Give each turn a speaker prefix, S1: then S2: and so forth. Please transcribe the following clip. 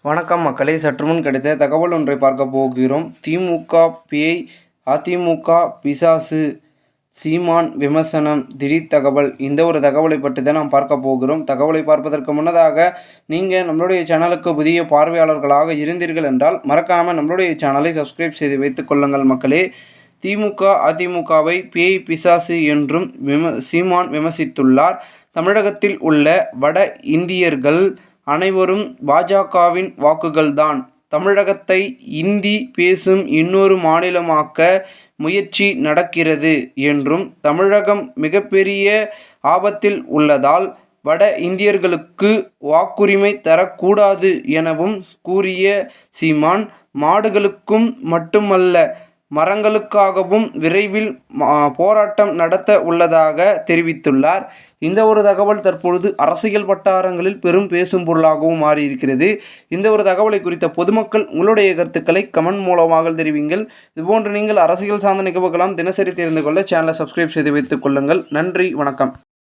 S1: வணக்கம் மக்களே, சற்றுமுன் கிடைத்த தகவல் ஒன்றை பார்க்க போகிறோம். திமுக பேய், அதிமுக பிசாசு, சீமான் விமர்சனம், திடீர் தகவல். இந்த ஒரு தகவலை பற்றி தான் நாம் பார்க்க போகிறோம். தகவலை பார்ப்பதற்கு முன்னதாக நீங்கள் நம்மளுடைய சேனலுக்கு புதிய பார்வையாளர்களாக இருந்தீர்கள் என்றால் மறக்காமல் நம்மளுடைய சேனலை சப்ஸ்கிரைப் செய்து வைத்துக் கொள்ளுங்கள் மக்களே. திமுக அதிமுகவை பேய் பிசாசு என்றும் சீமான் விமர்சித்துள்ளார். தமிழகத்தில் உள்ள வட இந்தியர்கள் அனைவரும் பாஜகவின் வாக்குகள்தான். தமிழகத்தை இந்தி பேசும் இன்னொரு மாநிலமாக்க முயற்சி நடக்கிறது என்றும், தமிழகம் மிகப்பெரிய ஆபத்தில் உள்ளதால் வட இந்தியர்களுக்கு வாக்குரிமை தரக்கூடாது எனவும் கூறிய சீமான், மாடுகளுக்கும் மட்டுமல்ல மரங்களுக்காகவும் விரைவில் போராட்டம் நடத்த உள்ளதாக தெரிவித்துள்ளார். இந்த ஒரு தகவல் தற்பொழுது அரசியல் வட்டாரங்களில் பெரும் பேசும் பொருளாகவும் மாறியிருக்கிறது. இந்த ஒரு தகவலை குறித்த பொதுமக்கள் உங்களுடைய கருத்துக்களை கமெண்ட் மூலமாக தெரிவிங்கள். இதுபோன்று நீங்கள் அரசியல் சார்ந்த நிகழ்வுகளாம் தினசரி தெரிந்து கொள்ள சேனலை சப்ஸ்கிரைப் செய்து வைத்துக் கொள்ளுங்கள். நன்றி, வணக்கம்.